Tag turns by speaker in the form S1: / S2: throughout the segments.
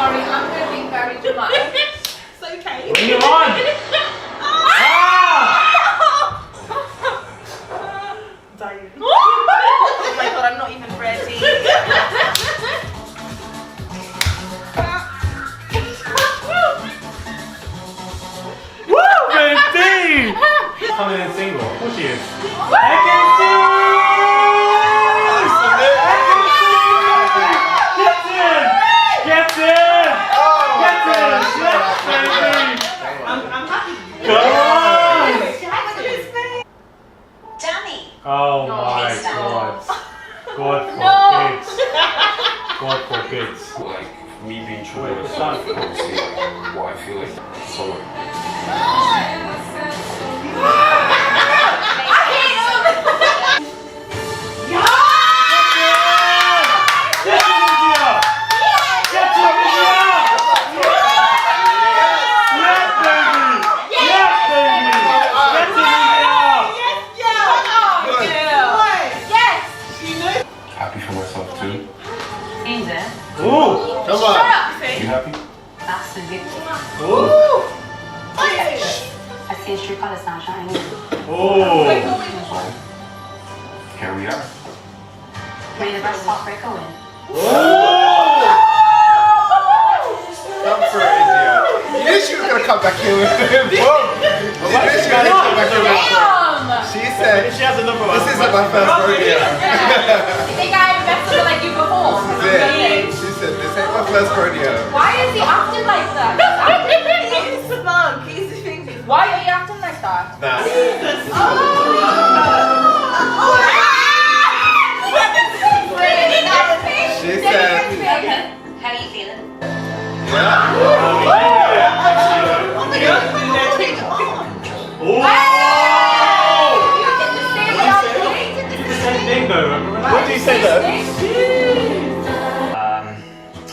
S1: sorry, I'm going to be very dramatic.
S2: It's okay.
S3: Bring it on!
S2: Dying. Oh my god, I'm not even ready.
S3: Woo, baby! Coming in single. Of course she is. I can see! Get in! Get in! Yes, baby!
S2: I'm happy.
S3: Come on!
S4: Danny.
S3: Oh my god. God forbids. God forbids.
S5: Like me being true,
S3: Wait,
S5: honest,
S3: it's not-
S5: obviously, like, what I feel like. So
S3: Get to Indiyah! Get to Indiyah! Yes, baby! Yes, baby! Get to Indiyah!
S5: happy for myself too.
S4: Easy.
S3: Ooh!
S1: Shut up!
S5: You happy?
S4: That's the victory.
S3: Ooh!
S4: I see his true colours now shining.
S3: Oh!
S5: Here we are.
S4: May the best heartbreaker win.
S3: Oh!
S6: Come for it, Indiyah. You knew she was gonna come back here with him. Boom! You knew she was gonna come back here with him.
S1: Damn!
S6: She said,
S3: She has a number one.
S6: this isn't my first rodeo.
S1: You think I invested like you before?
S6: She said, this ain't my first rodeo.
S1: Why is he acting like that?
S2: He's smug. He's thinking.
S1: Why are you acting like that?
S6: Nah. She said,
S4: How are you feeling?
S6: yeah.
S3: What did you say though?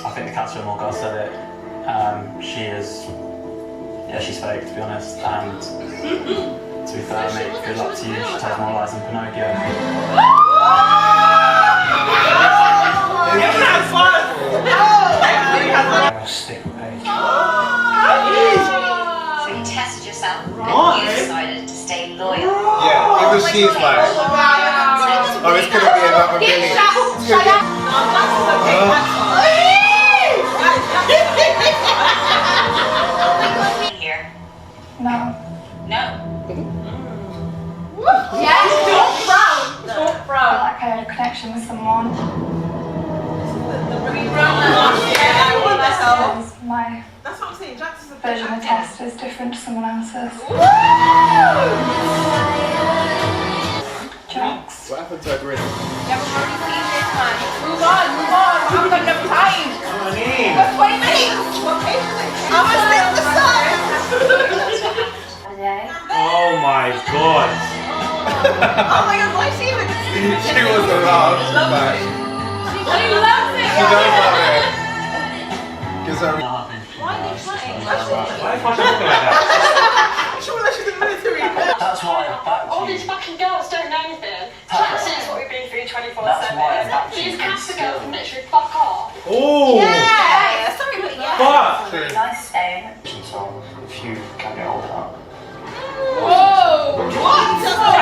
S7: I think the Casa Amor girl said it. She's fake, to be honest. And to be fair, mate, good luck to you. She tells more lies than Pinocchio. Stick with Paige.
S4: So you tested yourself
S3: Why?
S4: and you decided to stay loyal.
S6: Yeah, even she's like, oh, it's gonna be another million.
S1: Shut up!
S4: Here.
S8: No.
S4: No.
S1: Yes, don't frown! Don't
S8: I felt
S1: frown.
S8: like I had a connection with someone. Because my
S2: That's what I'm saying. Jacques is a
S8: version of the test is different to someone else's. Jacques.
S6: What happened to her grin?
S1: Yeah, but we're already seeing this, man. Move on, move on. We haven't got enough time. We're 20 minutes. We're patient.
S2: I'm gonna stick the sun.
S3: Oh my god!
S2: Oh my god, why is she even?
S6: She was around. She's like,
S1: She loves it.
S6: she knows about it. Gives her.
S2: Why are they trying?
S3: Why is Tasha looking like that?
S2: She was like she's in the military.
S7: That's why I'm back
S9: All
S7: to you.
S9: these fucking girls don't know anything. Jacques is what we've been through 24/7.
S7: That's why I'm back to
S9: These
S7: you.
S9: Casa girls can literally fuck off.
S3: Oh!
S1: Yeah, sorry, but yeah.
S3: Fuck!
S4: Nice stone.
S7: So if you can get hold up.
S1: Whoa!
S2: What? Oh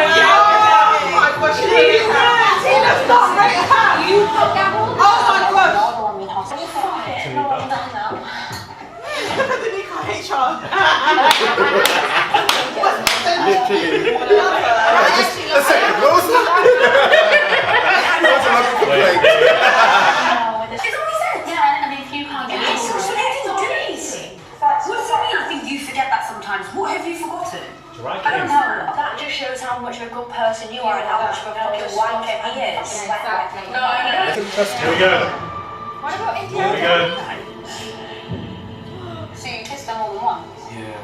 S2: my god, she really has. That's not right.
S1: You put that hold
S2: Oh my god.
S4: Another one in hospital.
S1: No, no.
S2: The Nico HR.
S6: Literally. Just a second. What was that? What's another complaint?
S4: It's what we said. Yeah, I mean, if you can't get it. What does it mean? I think you forget that sometimes. What have you forgotten?
S3: Right
S4: I don't know. That just shows how much of a good person you are and how much of a fucking wanker he is.
S1: Exactly.
S4: No, I know.
S3: Here we go.
S1: What about
S3: Here we go.
S4: So you kissed her more than once?
S5: Yeah.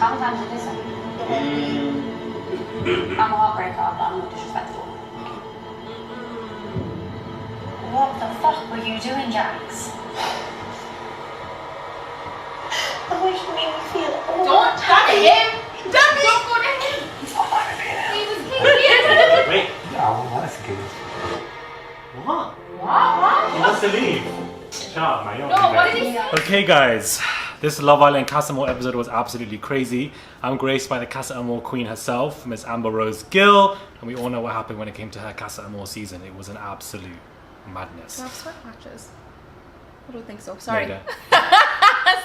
S4: How many times did you kiss her? I'm a heartbreaker, but I'm not disrespectful. What the fuck were you doing, Jacques? The way you made me feel.
S1: Don't touch him! Don't go to him!
S4: He's not like me.
S1: He was here.
S3: Wait.
S7: I want to forgive you.
S3: What?
S1: What?
S3: He wants to leave. Shut up, man. You don't
S1: No,
S3: do
S1: what
S3: that.
S1: did he say?
S3: Okay, guys. This Love Island Casa Amor episode was absolutely crazy. I'm graced by the Casa Amor queen herself, Miss Amber Rose Gill, and we all know what happened when it came to her Casa Amor season. It was an absolute madness.
S1: Do I have sweat patches? I don't think so. Sorry.
S3: No, you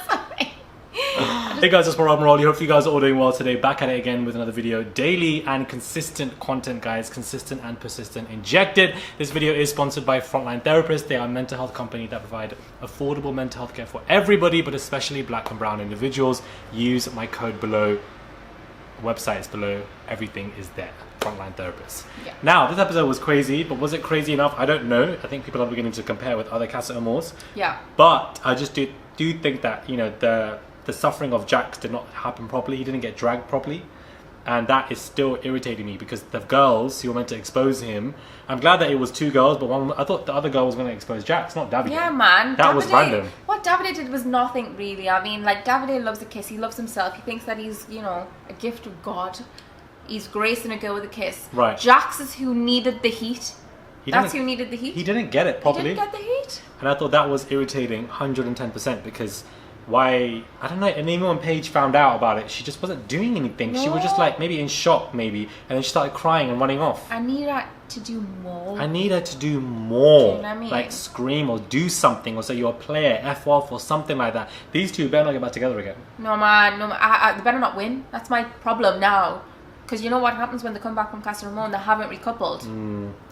S1: Sorry.
S3: Hey guys, it's Rob Morali. Hope you guys are all doing well today. Back at it again with another video. Daily and consistent content, guys. Consistent and persistent. Injected. This video is sponsored by Frontline Therapist. They are a mental health company that provide affordable mental health care for everybody, but especially black and brown individuals. Use my code below. Website is below. Everything is there. Frontline Therapist.
S1: Yeah.
S3: Now, this episode was crazy, but was it crazy enough? I don't know. I think people are beginning to compare with other Casa Amors.
S1: Yeah.
S3: But I just do think that, you know, the suffering of Jacques did not happen properly. He didn't get dragged properly. And that is still irritating me because the girls who were meant to expose him, I'm glad that it was two girls, but I thought the other girl was going to expose Jacques, not Davide.
S1: Yeah, man.
S3: That was random.
S1: What Davide did was nothing, really. I mean, like, Davide loves a kiss. He loves himself. He thinks that he's, you know, a gift of God. He's gracing a girl with a kiss.
S3: Right.
S1: Jacques is who needed the heat. That's who needed the heat.
S3: He didn't get it properly.
S1: He didn't get the heat.
S3: And I thought that was irritating 110% because why, I don't know, and even when Paige found out about it, she just wasn't doing anything. She was just like maybe in shock maybe, and then she started crying and running off.
S1: I need her to do more.
S3: I need her to do more.
S1: Do you know what I mean?
S3: Like scream or do something or say you're a player, F off or something like that. These two better not get back together again.
S1: No, man. No, they better not win. That's my problem now. Because you know what happens when they come back from Casa Amor and they haven't recoupled?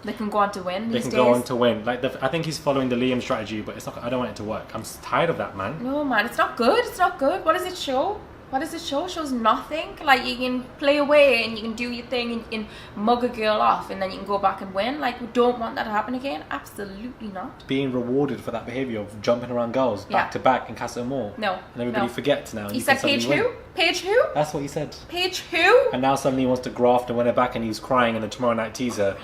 S1: They can go on to win these days.
S3: They can go on to win. Like I think he's following the Liam strategy, but it's not. I don't want it to work. I'm tired of that, man.
S1: No, man, it's not good. It's not good. What does it show? What does it show? It shows nothing. Like, you can play away and you can do your thing and you can mug a girl off and then you can go back and win. Like, we don't want that to happen again. Absolutely not.
S3: Being rewarded for that behaviour of jumping around girls back to back in Casa Amor.
S1: No.
S3: And everybody forgets now.
S1: He said Paige who? Paige who?
S3: That's what he said.
S1: Paige who?
S3: And now suddenly he wants to graft and win it back and he's crying in the Tomorrow Night teaser.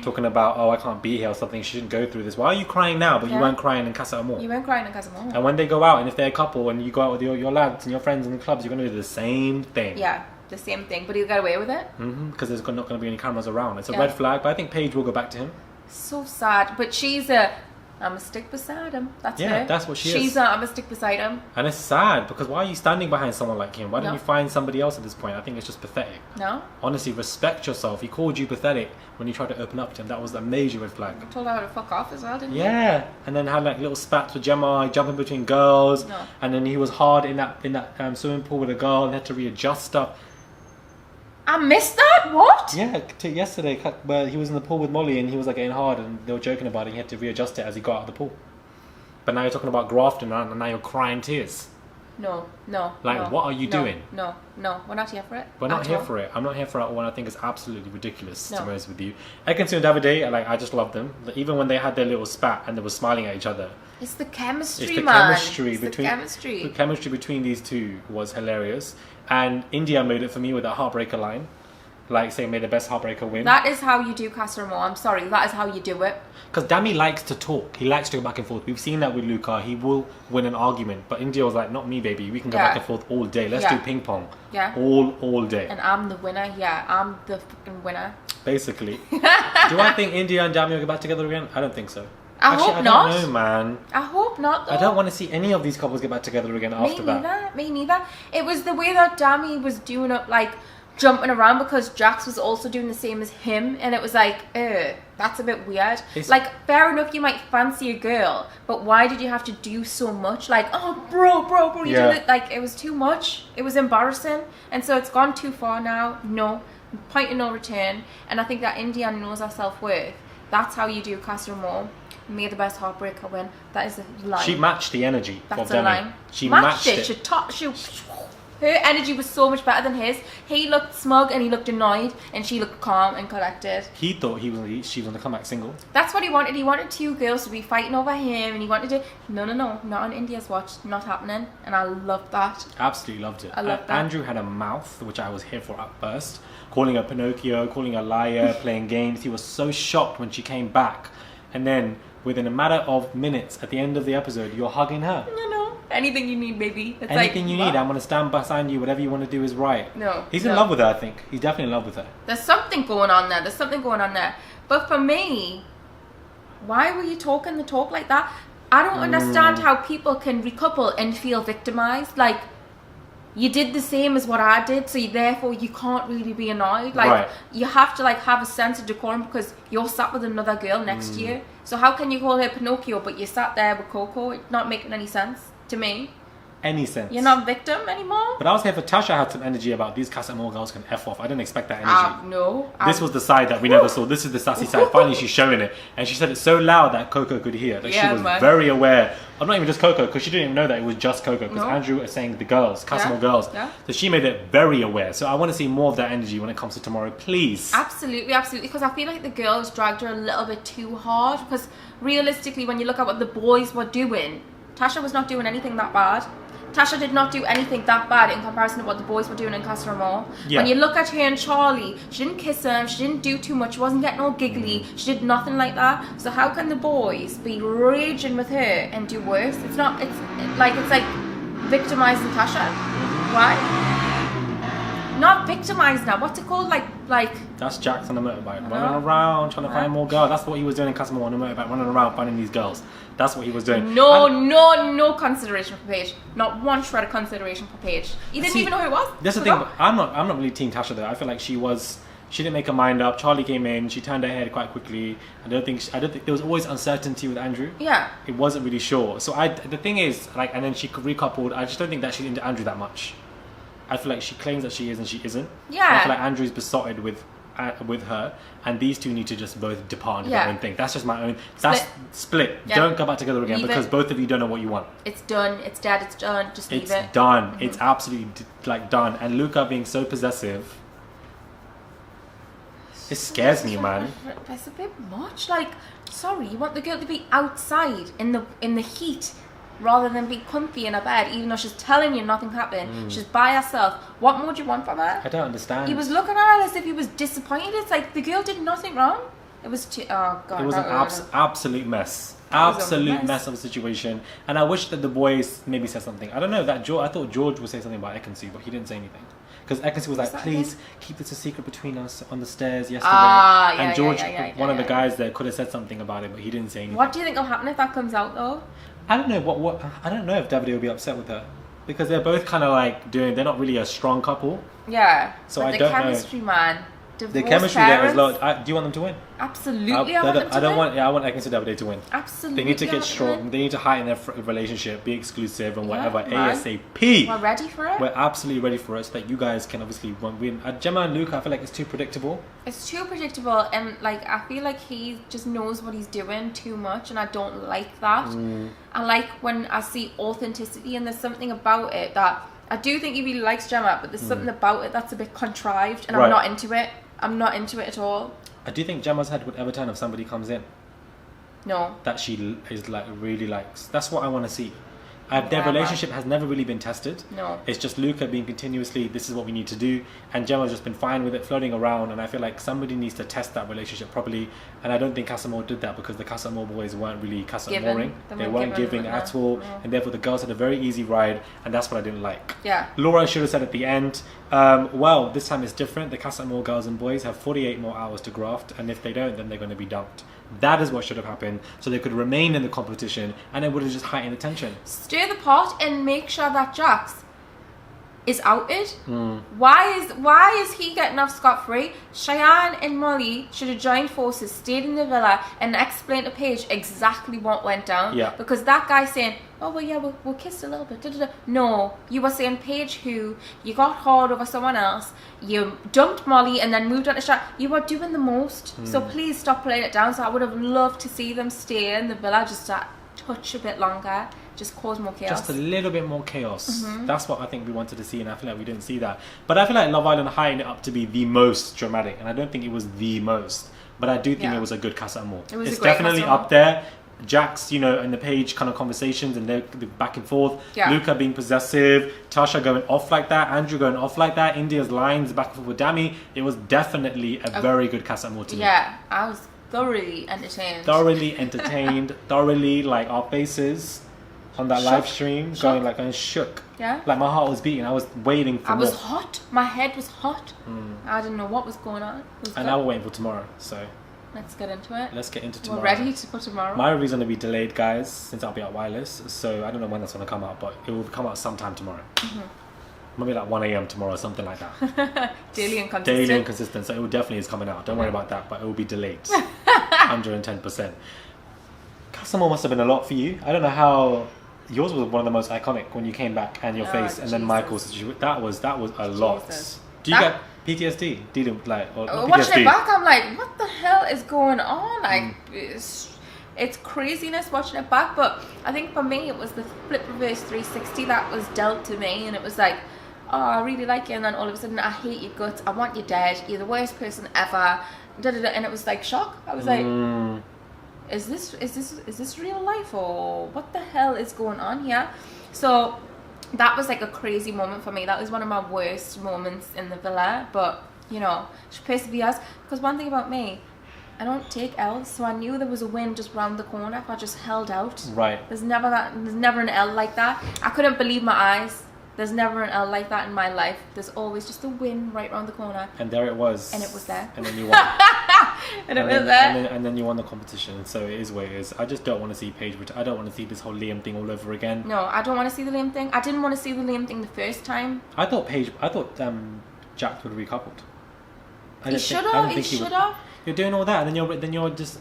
S3: Talking about, oh, I can't be here or something. She shouldn't go through this. Why are you crying now? But you weren't crying in Casa Amor.
S1: You weren't crying in Casa Amor.
S3: And when they go out and if they're a couple and you go out with your lads and your friends in the clubs, you're going to do the same thing.
S1: Yeah, the same thing. But he'll get away with it.
S3: Because there's not going to be any cameras around. It's a red flag, but I think Paige will go back to him.
S1: So sad. But I'm a stick beside him. That's her.
S3: Yeah, that's what she is.
S1: She's I'm a stick beside him.
S3: And it's sad because why are you standing behind someone like him? Why don't you find somebody else at this point? I think it's just pathetic.
S1: No?
S3: Honestly, respect yourself. He called you pathetic when you tried to open up to him. That was a major red flag.
S1: I told her to fuck off as well, didn't you?
S3: Yeah, and then had like little spats with Gemma, jumping between girls.
S1: No. And
S3: then he was hard in that swimming pool with a girl and had to readjust stuff.
S1: I missed that? What?
S3: Yeah, yesterday, where he was in the pool with Molly and he was like getting hard and they were joking about it. He had to readjust it as he got out of the pool. But now you're talking about grafting and now you're crying tears.
S1: No.
S3: Like, what are you doing?
S1: No, we're not here for it.
S3: We're not here for it. I'm not here for it. One I think is absolutely ridiculous, to be honest with you. Ekin and Davide, I just love them. Even when they had their little spat and they were smiling at each other.
S1: It's the chemistry,
S3: it's the
S1: man.
S3: Chemistry
S1: The
S3: chemistry between these two was hilarious. And Indiyah made it for me with that heartbreaker line. Like saying, may the best heartbreaker win.
S1: That is how you do Casa Amor. I'm sorry, that is how you do it.
S3: Because Dami likes to talk. He likes to go back and forth. We've seen that with Luca. He will win an argument. But Indiyah was like, not me, baby. We can go back and forth all day. Let's do ping pong.
S1: Yeah.
S3: All day.
S1: And I'm the winner. Yeah, I'm the fucking winner.
S3: Basically. Do I think Indiyah and Dami will get back together again? I don't think so.
S1: I hope not.
S3: I don't know, man.
S1: I hope not, though.
S3: I don't want to see any of these couples get back together again after that.
S1: Me neither. It was the way that Dami was doing it, like, jumping around because Jacques was also doing the same as him, and it was like, that's a bit weird. Like, fair enough, you might fancy a girl, but why did you have to do so much? Like, oh, bro, you did it. Like, it was too much. It was embarrassing, and so it's gone too far now. No, point of no return. And I think that Indiyah knows her self-worth. That's how you do Casa Amor. May the best heartbreaker win. That is the line.
S3: She matched the energy.
S1: That's
S3: of
S1: a line.
S3: She matched it.
S1: Her energy was so much better than his. He looked smug and he looked annoyed, and she looked calm and collected.
S3: He thought she was going to come back single.
S1: That's what he wanted. He wanted two girls to be fighting over him, and he wanted to... No, not on Indiyah's watch. Not happening. And I loved that.
S3: Absolutely loved it.
S1: I loved that.
S3: Andrew had a mouth, which I was here for at first. Calling her Pinocchio, calling her liar, playing games. He was so shocked when she came back. And then, within a matter of minutes, at the end of the episode, you're hugging her.
S1: No. Anything you need, baby. It's
S3: anything you need. I'm going to stand beside you. Whatever you want to do is right.
S1: No.
S3: He's in love with her, I think. He's definitely in love with her.
S1: There's something going on there. But for me, why were you talking the talk like that? I don't understand how people can recouple and feel victimized. Like, you did the same as what I did, so therefore you can't really be annoyed. Like, you have to like have a sense of decorum because you're sat with another girl next to you. So how can you call her Pinocchio but you sat there with Coco? It's not making any sense to me.
S3: Any sense.
S1: You're not a victim anymore.
S3: But I was here for Tasha had some energy about these Casa Amor girls can F off. I didn't expect that energy.
S1: No.
S3: This was the side that we never saw. This is the sassy side. Finally, she's showing it. And she said it so loud that Coco could hear. Like, she was very aware. I'm not even just Coco, because she didn't even know that it was just Coco. Because Andrew is saying the girls, Casa Amor girls.
S1: Yeah.
S3: So she made it very aware. So I want to see more of that energy when it comes to tomorrow, please.
S1: Absolutely, absolutely. Because I feel like the girls dragged her a little bit too hard. Because realistically, when you look at what the boys were doing, Tasha was not doing anything that bad. Tasha did not do anything that bad in comparison to what the boys were doing in Casa Amor.
S3: Yeah.
S1: When you look at her and Charlie, she didn't kiss him, she didn't do too much, she wasn't getting all giggly, she did nothing like that. So how can the boys be raging with her and do worse? It's like victimizing Tasha. Why? Not victimizing her. What's it called? Like
S3: that's Jacques on the motorbike, running around trying to find more girls. That's what he was doing in Casa Amor on the motorbike, running around finding these girls. That's what he was doing.
S1: No consideration for Paige. Not one shred of consideration for Paige. He didn't even know who it was.
S3: That's the thing. But I'm not really team Tasha though. I feel like she didn't make her mind up. Charlie came in. She turned her head quite quickly. I don't think there was always uncertainty with Andrew.
S1: Yeah.
S3: It wasn't really sure. So the thing is, like, and then she recoupled. I just don't think that she's into Andrew that much. I feel like she claims that she is and she isn't.
S1: Yeah.
S3: I feel like Andrew's besotted with her, and these two need to just both depart and do their own thing. That's just my own. That's split.
S1: Yeah.
S3: Don't come back together again because both of you don't know what you want.
S1: It's done. It's dead. It's done. Just leave it.
S3: It's done. It's absolutely done. And Luca being so possessive, it scares me, man.
S1: It's a bit much. Like, sorry, you want the girl to be outside in the heat, rather than be comfy in her bed, even though she's telling you nothing happened. She's by herself. What more do you want from her?
S3: I don't understand.
S1: He was looking at her as if he was disappointed. It's like the girl did nothing wrong. It was oh god.
S3: It was an absolute mess. Absolute mess of a situation. And I wish that the boys maybe said something. I don't know. I thought George would say something about Ekansu, but he didn't say anything. Because Ekansu was like, please keep this a secret between us on the stairs yesterday. And George, one of the guys there, could have said something about it, but he didn't say anything.
S1: What do you think will happen if that comes out though?
S3: I don't know I don't know if Davide will be upset with her because they're both kind of like they're not really a strong couple.
S1: Yeah.
S3: So
S1: but
S3: I
S1: the
S3: don't
S1: chemistry,
S3: know.
S1: Man.
S3: The chemistry there is low. Do you want them to win?
S1: Absolutely, I want them to win.
S3: I want Ekansu Davide to win.
S1: Absolutely.
S3: They need to get strong. They need to heighten their relationship, be exclusive and whatever.
S1: Man.
S3: ASAP.
S1: We're ready for it.
S3: We're absolutely ready for it so that you guys can obviously win. Gemma and Luca, I feel like it's too predictable.
S1: It's too predictable, and like I feel like he just knows what he's doing too much, and I don't like that. I like when I see authenticity, and there's something about it that I do think he really likes Gemma, but there's something about it that's a bit contrived, and I'm not into it. I'm not into it at all.
S3: I do think Gemma's head would ever turn if somebody comes in.
S1: No.
S3: That she is like really likes. That's what I want to see. Their relationship has never really been tested.
S1: No.
S3: It's just Luca being continuously, this is what we need to do. And Gemma's just been fine with it, floating around. And I feel like somebody needs to test that relationship properly. And I don't think Casa Amor did that because the Casa Amor boys weren't really Casa Amoring. They weren't giving at all. No. And therefore the girls had a very easy ride. And that's what I didn't like.
S1: Yeah.
S3: Laura should have said at the end, well, this time it's different. The Casa Amor girls and boys have 48 more hours to graft. And if they don't, then they're going to be dumped. That is what should have happened, so they could remain in the competition, and it would have just heightened the tension.
S1: Stir the pot and make sure that Jacques is outed. Why is he getting off scot-free? Cheyenne and Molly should have joined forces, stayed in the villa, and explained to Paige exactly what went down.
S3: Yeah.
S1: Because that guy saying, oh well, yeah, we'll kiss a little bit. Da-da-da. No, you were saying Paige, who you got hard over someone else. You dumped Molly and then moved on to Cheyenne. You were doing the most. So please stop playing it down. So I would have loved to see them stay in the villa just a touch a bit longer. Just cause more chaos.
S3: Just a little bit more chaos. That's what I think we wanted to see, and I feel like we didn't see that. But I feel like Love Island heightened it up to be the most dramatic, and I don't think it was the most. But I do think it was a good Casa Amor. It's definitely up there. Jacques, in the Paige kind of conversations and they're back and forth. Yeah. Luca being possessive, Tasha going off like that, Andrew going off like that, Indiyah's lines back and forth with Dami. It was definitely a very good Casa Amor to me.
S1: Yeah, I was thoroughly entertained.
S3: Thoroughly like our faces on that live stream going shook.
S1: Yeah.
S3: Like my heart was beating. I was waiting for more.
S1: I was hot. My head was hot. I didn't know what was going on.
S3: And now we're waiting for tomorrow. So
S1: Let's get into it.
S3: Let's get into tomorrow.
S1: We're ready for tomorrow.
S3: My review's going to be delayed, guys, since I'll be at wireless. So I don't know when that's going to come out, but it will come out sometime tomorrow. Maybe like 1 a.m. tomorrow, something like that.
S1: Daily and consistent.
S3: Daily and consistent. So it will definitely is coming out. Don't worry about that, but it will be delayed. 110%. Casa Amor must have been a lot for you. I don't know how. Yours was one of the most iconic when you came back, and your face, and then Michael's. That was a lot.
S1: Jesus.
S3: Do you get PTSD dealing with like? Or not
S1: watching
S3: PTSD.
S1: it back, I'm like, what the hell is going on? Like, it's craziness watching it back. But I think for me, it was the flip reverse 360 that was dealt to me, and it was like, oh, I really like you, and then all of a sudden, I hate your guts. I want you dead. You're the worst person ever. And it was like shock. I was like, is this real life, or what the hell is going on here? So that was like a crazy moment for me. That was one of my worst moments in the villa, but you know, she perseveres. Because one thing about me, I don't take L's, so I knew there was a win just round the corner if I just held out.
S3: Right.
S1: There's never an L like that. I couldn't believe my eyes. There's never an L like that in my life. There's always just a win right round the corner.
S3: And there it was.
S1: And it was there.
S3: And then you won.
S1: and it was there.
S3: And then you won the competition. So it is what it is. I just don't want to see Paige. I don't want to see this whole Liam thing all over again.
S1: No, I don't want to see the Liam thing. I didn't want to see the Liam thing the first time.
S3: I thought Jacques would have recoupled.
S1: He should have.
S3: You're doing all that, and then you're just.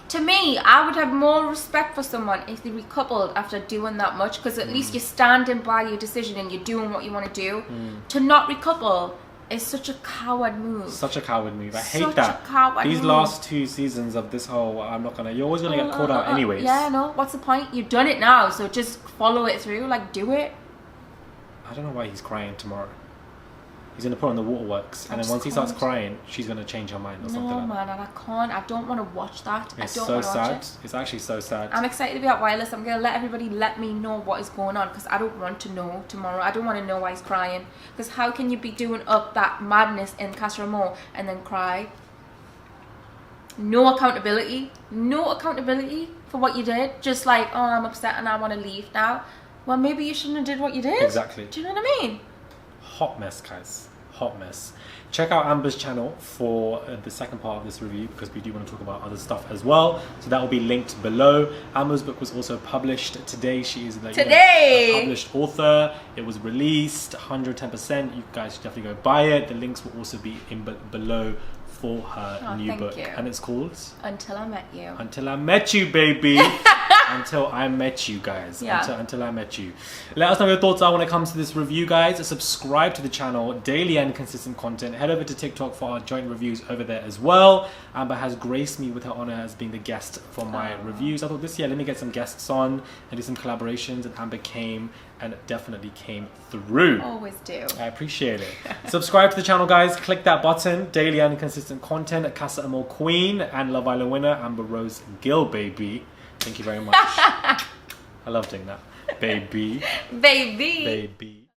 S1: To me, I would have more respect for someone if they recoupled after doing that much, because at least you're standing by your decision and you're doing what you want to do. To not recouple is such a coward move.
S3: Such a coward move. I hate
S1: Such
S3: that.
S1: a coward
S3: These
S1: move.
S3: last 2 seasons of this whole, you're always gonna get called out anyways.
S1: Yeah, no. What's the point? You've done it now, so just follow it through. Like, do it.
S3: I don't know why he's crying tomorrow. He's gonna put on the waterworks, and then once he starts crying, she's gonna change her mind or something like that.
S1: No, man, and I can't. I don't want to watch that.
S3: It's
S1: I don't
S3: so
S1: want to
S3: sad.
S1: watch it.
S3: It's actually so sad.
S1: I'm excited to be at wireless. I'm gonna let everybody let me know what is going on, because I don't want to know tomorrow. I don't want to know why he's crying. Because how can you be doing up that madness in Casa Amor and then cry? No accountability. No accountability for what you did. Just like, oh, I'm upset and I want to leave now. Well, maybe you shouldn't have did what you did.
S3: Exactly.
S1: Do you know what I mean?
S3: Hot mess, guys. Hot mess. Check out Amber's channel for the second part of this review, because we do want to talk about other stuff as well. So that will be linked below. Amber's book was also published today. She is a published author. It was released 110%. You guys should definitely go buy it. The links will also be in below for her new book.
S1: You.
S3: And it's called
S1: Until I Met You.
S3: Until I Met You, baby. Until I met you, guys.
S1: Yeah.
S3: Until I met you. Let us know your thoughts are when it comes to this review, guys. Subscribe to the channel, daily and consistent content. Head over to TikTok for our joint reviews over there as well. Amber has graced me with her honor as being the guest for my reviews. I thought this year, let me get some guests on and do some collaborations, and Amber came and definitely came through.
S1: Always do.
S3: I appreciate it. Subscribe to the channel, guys. Click that button. Daily and consistent content at Casa Amor Queen and Love Island winner Amber Rose Gill, baby. Thank you very much. I love doing that. Baby.
S1: Baby.
S3: Baby.